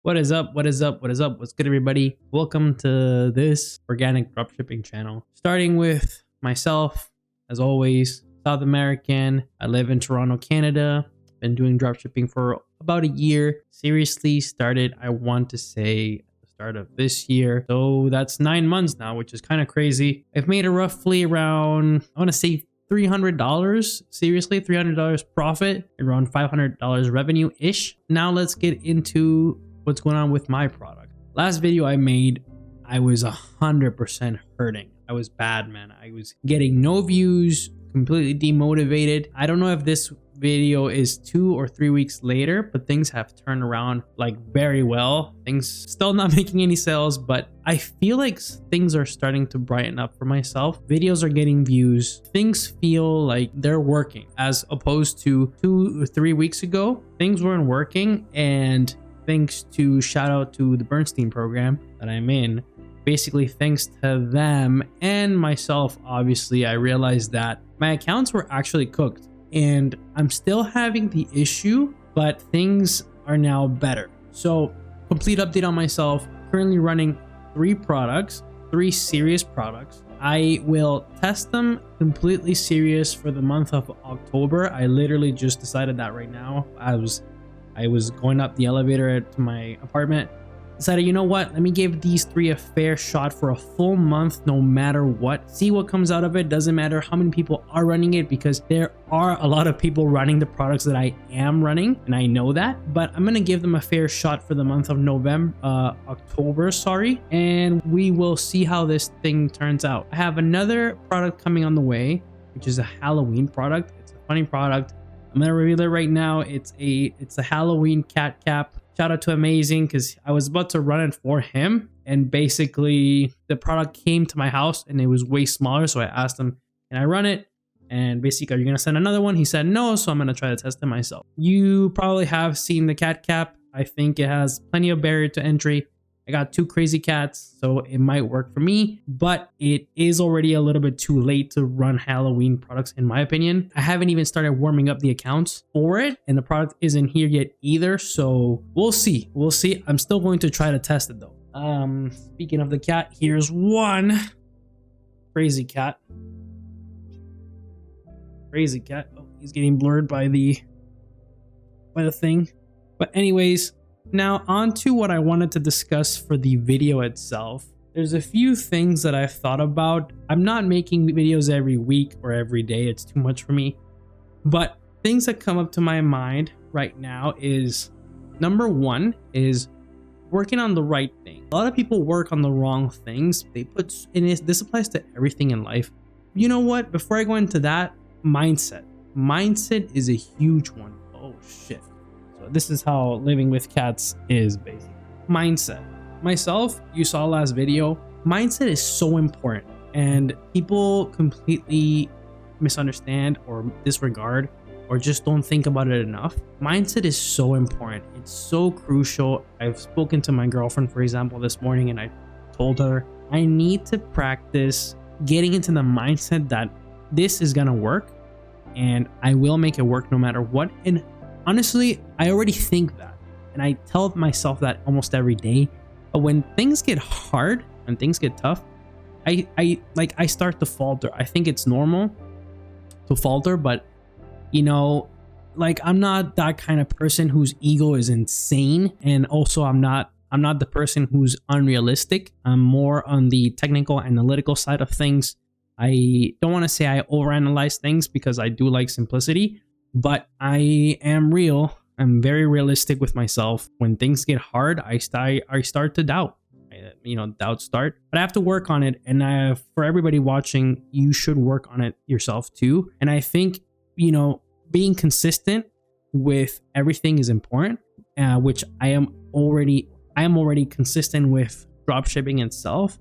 What is up? What is up? What is up? What's good, everybody? Welcome to this organic dropshipping channel. Starting with myself, as always, South American. I live in Toronto, Canada. Been doing dropshipping for about a year. Seriously started, I want to say, at the start of this year. So that's 9 months now, which is kind of crazy. I've made a roughly around, I want to say $300, seriously, $300 profit, around $500 revenue-ish. Now let's get into what's going on with my product. Last video I made, I was 100% hurting. I was bad, man. I was getting no views, completely demotivated. I don't know if this video is 2 or 3 weeks later, but things have turned around like very well. Things still not making any sales, but I feel like things are starting to brighten up for myself. Videos are getting views. Things feel like they're working, as opposed to 2 or 3 weeks ago. Things weren't working, and thanks to shout out to the Bernstein program that I'm in. Basically, thanks to them and myself, obviously, I realized that my accounts were actually cooked. And I'm still having the issue, but things are now better. So, complete update on myself. Currently running 3 products, 3 serious products. I will test them completely serious for the month of October. I literally just decided that right now. I was going up the elevator to my apartment. Decided, you know what, let me give these 3 a fair shot for a full month, no matter what. See what comes out of it. Doesn't matter how many people are running it, because there are a lot of people running the products that I am running, and I know that. But I'm gonna give them a fair shot for the month of October, sorry, and we will see how this thing turns out. I have another product coming on the way, which is a Halloween product. It's a funny product. I'm gonna reveal it right now. It's a Halloween cat cap. Shout out to Amazing, because I was about to run it for him, and basically the product came to my house and it was way smaller. So I asked him, can I run it? And basically, are you gonna send another one? He said no, so I'm gonna try to test it myself. You probably have seen the cat cap. I think it has plenty of barrier to entry. I got 2 crazy cats, so it might work for me, but it is already a little bit too late to run Halloween products, in my opinion. I haven't even started warming up the accounts for it, and the product isn't here yet either, so we'll see. We'll see. I'm still going to try to test it though. Speaking of the cat, here's one. Crazy cat. Crazy cat. Oh, he's getting blurred by the thing. But anyways, now on to what I wanted to discuss for the video itself. There's a few things that I've thought about. I'm not making videos every week or every day. It's too much for me. But things that come up to my mind right now is, number 1 is working on the right thing. A lot of people work on the wrong things. This applies to everything in life. You know what? Before I go into that, mindset. Mindset is a huge one. Oh shit. This is how living with cats is, basically. Mindset. Myself, you saw last video, mindset is so important, and people completely misunderstand or disregard or just don't think about it enough. Mindset is so important. It's so crucial. I've spoken to my girlfriend, for example, this morning, and I told her I need to practice getting into the mindset that this is gonna work and I will make it work no matter what. And honestly, I already think that, and I tell myself that almost every day. But when things get hard and things get tough, I start to falter. I think it's normal to falter, but you know, like, I'm not that kind of person whose ego is insane, and also I'm not the person who's unrealistic. I'm more on the technical, analytical side of things. I don't want to say I overanalyze things, because I do like simplicity. But I am real. I'm very realistic with myself. When things get hard, I start to doubt. Doubts start. But I have to work on it. And for everybody watching, you should work on it yourself too. And I think, being consistent with everything is important, which I am already consistent with dropshipping itself.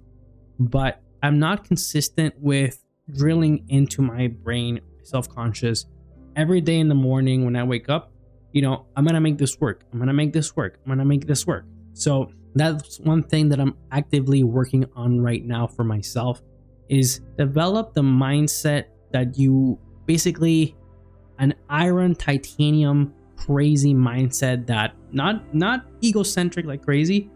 But I'm not consistent with drilling into my brain, self-conscious. Every day in the morning when I wake up, I'm gonna make this work. I'm gonna make this work. I'm gonna make this work. So that's one thing that I'm actively working on right now for myself, is develop the mindset that you basically an iron titanium crazy mindset that not egocentric like crazy,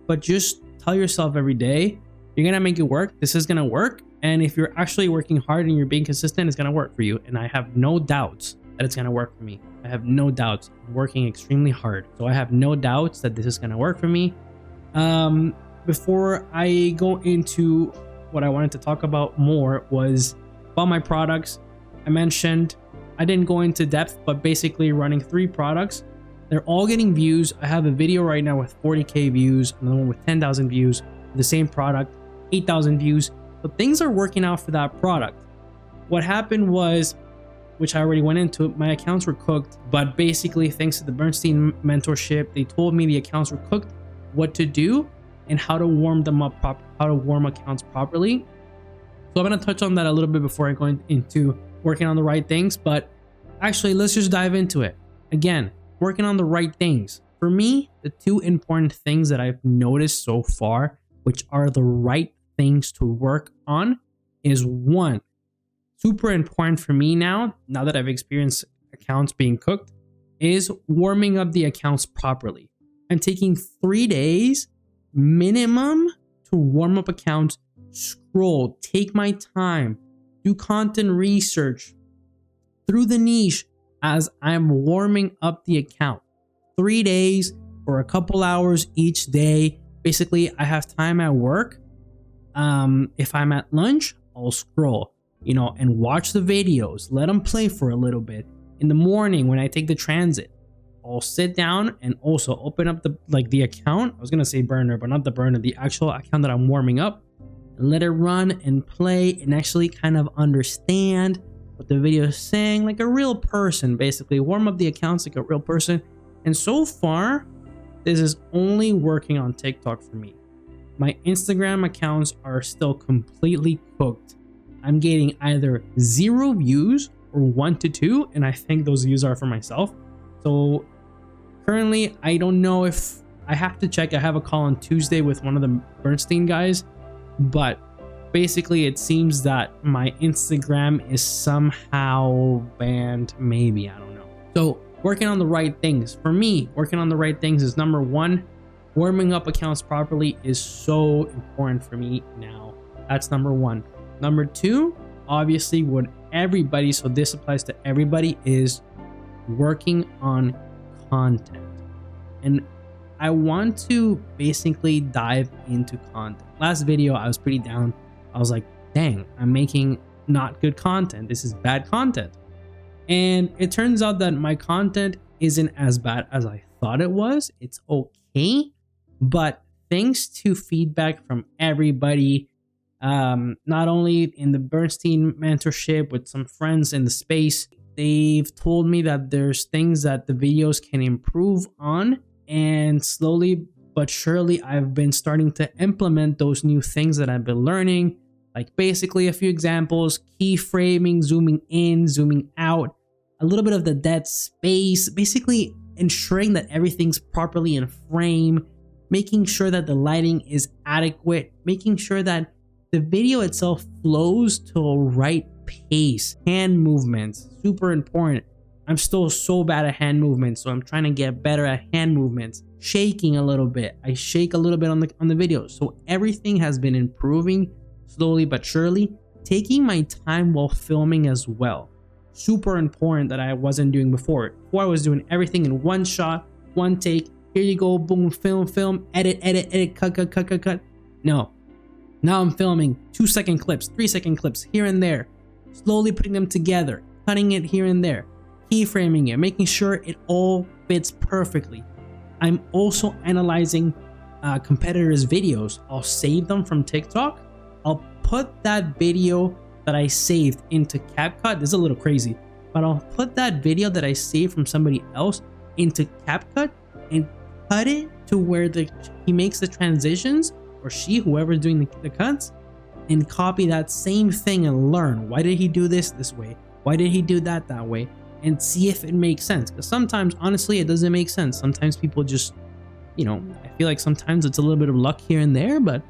but just tell yourself every day, you're gonna make it work. This is gonna work. And if you're actually working hard and you're being consistent, it's gonna work for you. And I have no doubts that it's gonna work for me. I have no doubts. I'm working extremely hard. So I have no doubts that this is gonna work for me. Before I go into what I wanted to talk about more was about my products. I mentioned, I didn't go into depth, but basically running 3 products. They're all getting views. I have a video right now with 40K views, another one with 10,000 views, the same product, 8,000 views. But things are working out for that product. What happened was, which I already went into, my accounts were cooked, but basically thanks to the Bernstein mentorship, they told me the accounts were cooked, what to do, and how to warm them up, how to warm accounts properly. So I'm gonna touch on that a little bit before I go into working on the right things, but actually let's just dive into it. Again, working on the right things. For me, the 2 important things that I've noticed so far, which are the right things to work on, is 1, super important for me now that I've experienced accounts being cooked, is warming up the accounts properly. I'm taking 3 days minimum to warm up accounts, scroll, take my time, do content research through the niche as I'm warming up the account. 3 days for a couple hours each day. Basically, I have time at work. If I'm at lunch, I'll scroll, and watch the videos, let them play for a little bit. In the morning when I take the transit, I'll sit down and also open up the account. I was gonna say burner, but not the burner, the actual account that I'm warming up, and let it run and play and actually kind of understand what the video is saying, like a real person. Basically warm up the accounts like a real person. And so far, this is only working on TikTok for me. My Instagram accounts are still completely cooked. I'm getting either 0 views or 1 to 2, and I think those views are for myself. So currently, I don't know if I have to check. I have a call on Tuesday with one of the Bernstein guys, but basically it seems that my Instagram is somehow banned. Maybe, I don't know. So working on the right things. For me, working on the right things is number 1. Warming up accounts properly is so important for me now. That's number 1. Number 2, obviously what everybody, so this applies to everybody, is working on content. And I want to basically dive into content. Last video, I was pretty down. I was like, dang, I'm making not good content. This is bad content. And it turns out that my content isn't as bad as I thought it was. It's okay. But thanks to feedback from everybody, not only in the Bernstein mentorship with some friends in the space, they've told me that there's things that the videos can improve on, and slowly but surely I've been starting to implement those new things that I've been learning, like basically a few examples: keyframing, zooming in, zooming out, a little bit of the dead space, basically ensuring that everything's properly in frame, making sure that the lighting is adequate, making sure that the video itself flows to a right pace. Hand movements, super important. I'm still so bad at hand movements, so I'm trying to get better at hand movements. Shaking a little bit. I shake a little bit on the video. So everything has been improving slowly but surely. Taking my time while filming as well. Super important that I wasn't doing before. Before I was doing everything in one shot, one take. Here you go, boom, film, edit, cut. No. Now I'm filming 2-second clips, 3-second clips here and there, slowly putting them together, cutting it here and there, keyframing it, making sure it all fits perfectly. I'm also analyzing competitors' videos. I'll save them from TikTok. I'll put that video that I saved into CapCut. This is a little crazy, but I'll put that video that I saved from somebody else into CapCut and cut it to where he makes the transitions, or she, whoever's doing the cuts, and copy that same thing and learn, why did he do this way? Why did he do that way? And see if it makes sense. Because sometimes, honestly, it doesn't make sense. Sometimes people just, I feel like sometimes it's a little bit of luck here and there, but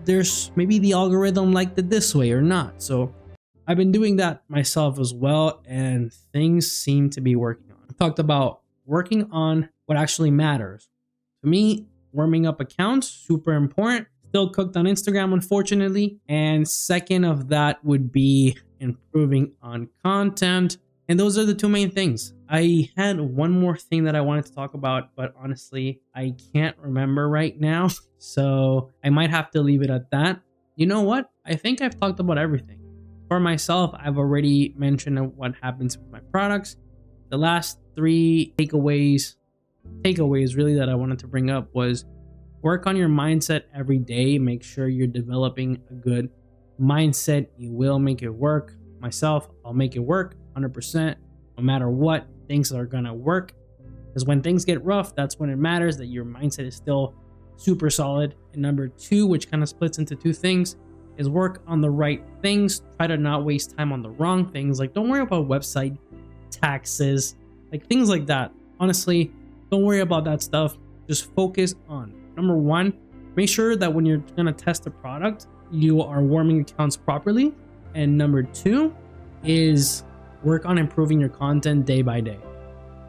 there's maybe the algorithm liked it this way or not. So I've been doing that myself as well, and things seem to be working on. I talked about working on what actually matters. To me, warming up accounts, super important. Still cooked on Instagram, unfortunately. And second of that would be improving on content. And those are the two main things. I had one more thing that I wanted to talk about, but honestly, I can't remember right now. So I might have to leave it at that. You know what? I think I've talked about everything. For myself, I've already mentioned what happens with my products. The last three takeaways really that I wanted to bring up was work on your mindset every day. Make sure you're developing a good mindset. You will make it work. Myself, I'll make it work 100%. No matter what, things are gonna work. Because when things get rough, that's when it matters that your mindset is still super solid. And number two, which kind of splits into two things, is work on the right things. Try to not waste time on the wrong things. Like, don't worry about website taxes, like things like that. Honestly, don't worry about that stuff. Just focus on number one, make sure that when you're gonna test a product, you are warming accounts properly. And number two is work on improving your content day by day.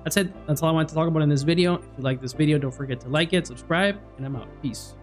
That's it. That's all I wanted to talk about in this video. If you like this video, don't forget to like it, subscribe, and I'm out. Peace.